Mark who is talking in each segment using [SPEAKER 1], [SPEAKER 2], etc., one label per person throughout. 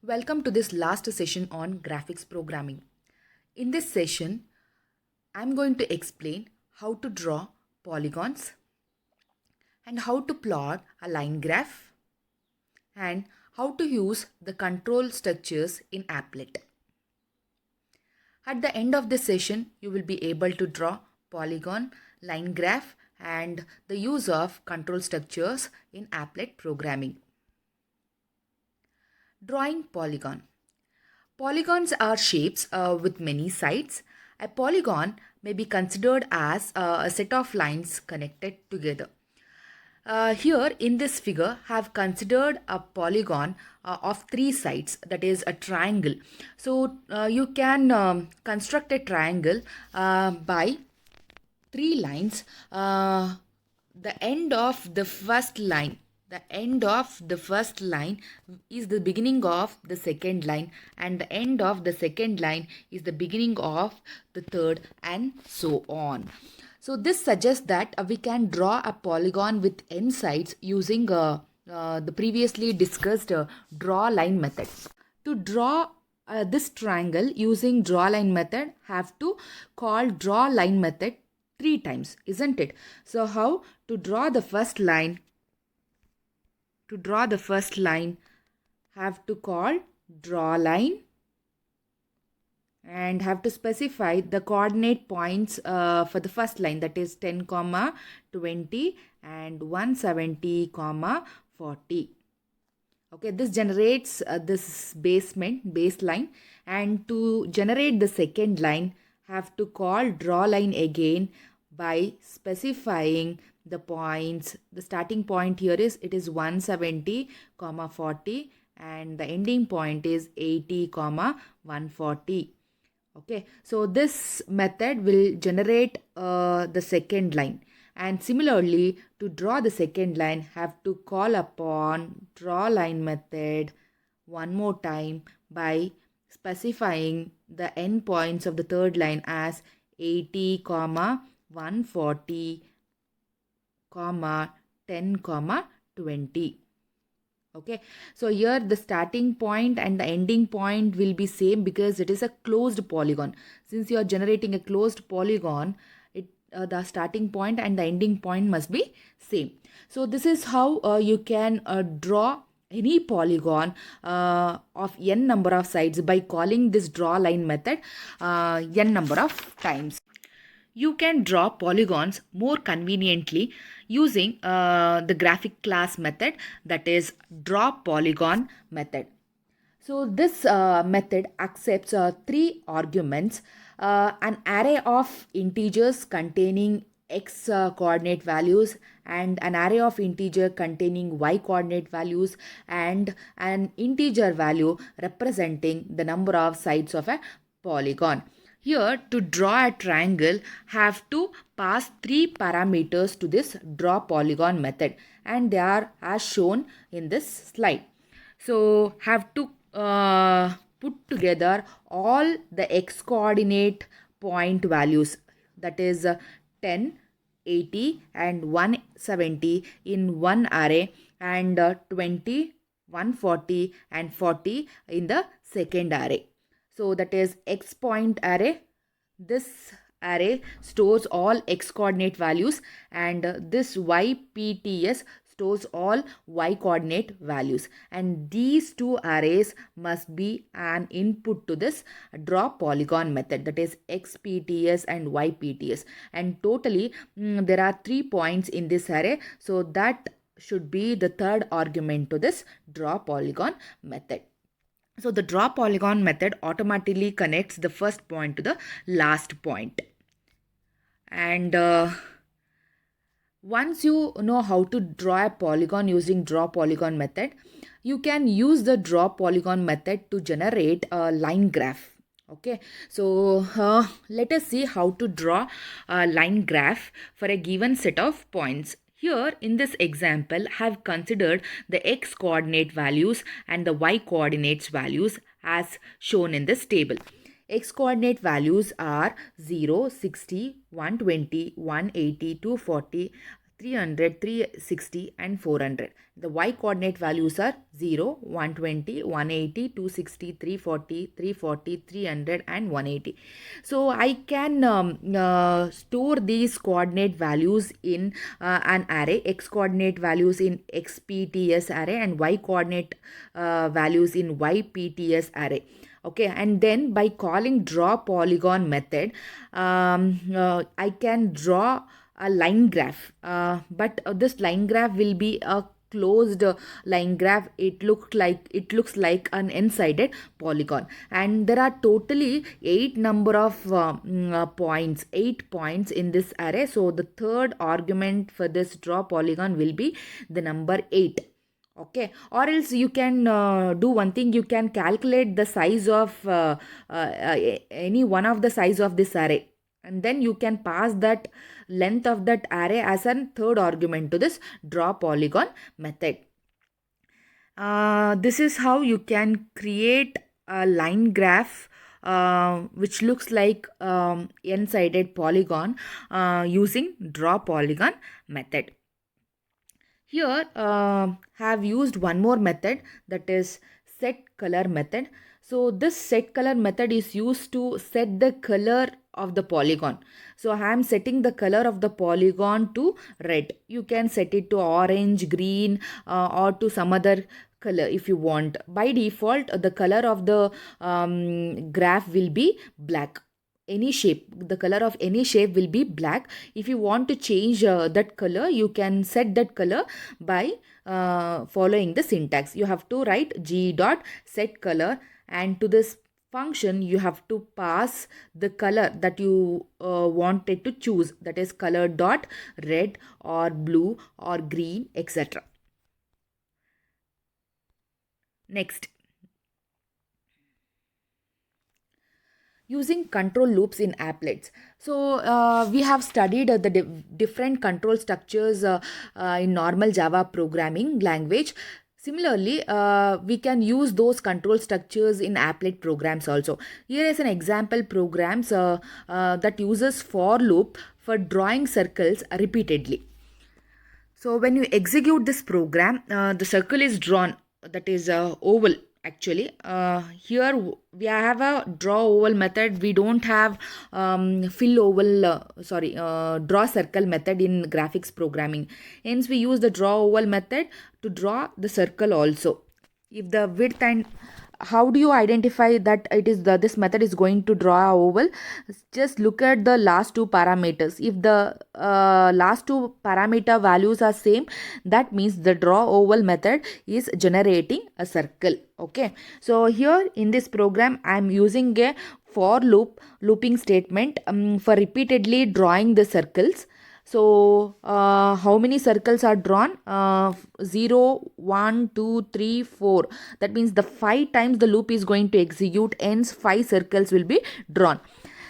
[SPEAKER 1] Welcome to this last session on graphics programming. In this session, I'm going to explain how to draw polygons and how to plot a line graph and how to use the control structures in Applet. At the end of this session, you will be able to draw polygon, line graph and the use of control structures in Applet programming. Drawing polygon. Polygons are shapes with many sides. A polygon may be considered as a set of lines connected together. Here in this figure, I have considered a polygon of three sides, that is a triangle. So you can construct a triangle by three lines. The end of the first line is the beginning of the second line, and the end of the second line is the beginning of the third, and so on. So this suggests that we can draw a polygon with n sides using the previously discussed draw line method. To draw this triangle using draw line method, have to call draw line method three times, isn't it? So how to draw the first line? To draw the first line, have to call draw line and have to specify the coordinate points for the first line, that is 10, 20 and 170, 40. Okay, this generates this baseline, and to generate the second line, have to call draw line again by specifying the points. The starting point here is 170, 40 and the ending point is 80, 140. Okay, so this method will generate the second line, and similarly to draw the second line, have to call upon draw line method one more time by specifying the endpoints of the third line as 80, 140, 10, 20. Okay, so here the starting point and the ending point will be same because it is a closed polygon. Since you are generating a closed polygon, the starting point and the ending point must be same. So this is how you can draw any polygon of n number of sides by calling this draw line method n number of times. You can draw polygons more conveniently using the graphic class method, that is draw polygon method. So this method accepts three arguments, an array of integers containing x coordinate values and an array of integer containing y coordinate values and an integer value representing the number of sides of a polygon. Here, to draw a triangle, have to pass three parameters to this draw polygon method, and they are as shown in this slide. So have to put together all the x coordinate point values, that is 10, 80 and 170 in one array, and 20, 140 and 40 in the second array. So that is x point array. This array stores all x coordinate values, and this YPTS stores all y coordinate values, and these two arrays must be an input to this draw polygon method, that is XPTS and YPTS, and totally there are 3 points in this array, so that should be the third argument to this draw polygon method. So the draw polygon method automatically connects the first point to the last point. And once you know how to draw a polygon using draw polygon method, you can use the draw polygon method to generate a line graph. Okay, so let us see how to draw a line graph for a given set of points. Here in this example, I have considered the x coordinate values and the y coordinates values as shown in this table. X coordinate values are 0, 60, 120, 180, 240, 300, 360 and 400. The y coordinate values are 0, 120, 180, 260, 340, 340, 300 and 180. So I can store these coordinate values in an array, x coordinate values in xpts array and y coordinate values in ypts array. Okay, and then by calling draw polygon method, I can draw a line graph, but this line graph will be a closed line graph. It looks like an n-sided polygon, and there are totally 8 number of points, 8 points in this array. So the third argument for this draw polygon will be the number 8. Okay, or else you can do one thing. You can calculate the size of any one of the size of this array, and then you can pass that length of that array as a third argument to this draw polygon method. This is how you can create a line graph which looks like n-sided polygon using draw polygon method. Here have used one more method, that is set color method. So this set color method is used to set the color of the polygon. So I am setting the color of the polygon to red. You can set it to orange, green or to some other color if you want. By default the color of the graph will be black. Any shape, the color of any shape will be black. If you want to change that color, you can set that color by following the syntax. You have to write g dot set color, and to this function you have to pass the color that you wanted to choose, that is color dot red or blue or green, etc. Next, using control loops in applets. So we have studied the different control structures in normal Java programming language. Similarly, we can use those control structures in applet programs also. Here is an example programs that uses for loop for drawing circles repeatedly. So when you execute this program, the circle is drawn, that is oval. Actually, here we have a draw oval method. We don't have fill oval, draw circle method in graphics programming. Hence, we use the draw oval method to draw the circle also. If the width and how do you identify that it is this method is going to draw a oval? Just look at the last two parameters. If the last two parameter values are same, that means the draw oval method is generating a circle. Okay, so here in this program I am using a for looping statement for repeatedly drawing the circles. So how many circles are drawn? 0, 1, 2, 3, 4. That means the 5 times the loop is going to execute, hence 5 circles will be drawn.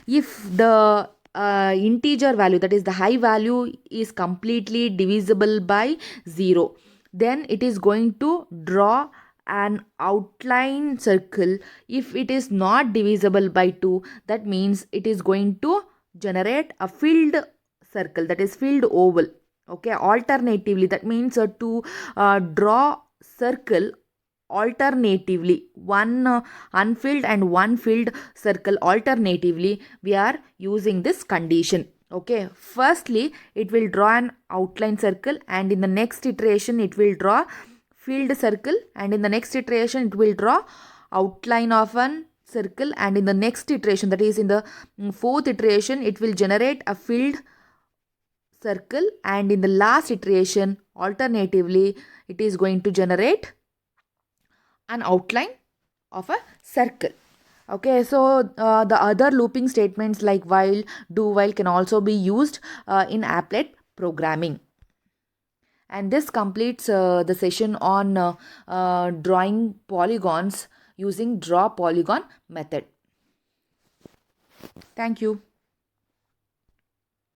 [SPEAKER 1] If the integer value, that is the high value, is completely divisible by 0, then it is going to draw an outline circle. If it is not divisible by 2, that means it is going to generate a filled circle, that is filled oval. Okay, alternatively, that means to draw circle alternatively, one unfilled and one filled circle alternatively, we are using this condition. Okay, firstly it will draw an outline circle, and in the next iteration it will draw filled circle, and in the next iteration it will draw outline of an circle, and in the next iteration, that is in the fourth iteration, it will generate a filled circle, and in the last iteration alternatively it is going to generate an outline of a circle. Okay, so the other looping statements like while, do while can also be used in applet programming. And this completes the session on drawing polygons using draw polygon method. Thank you.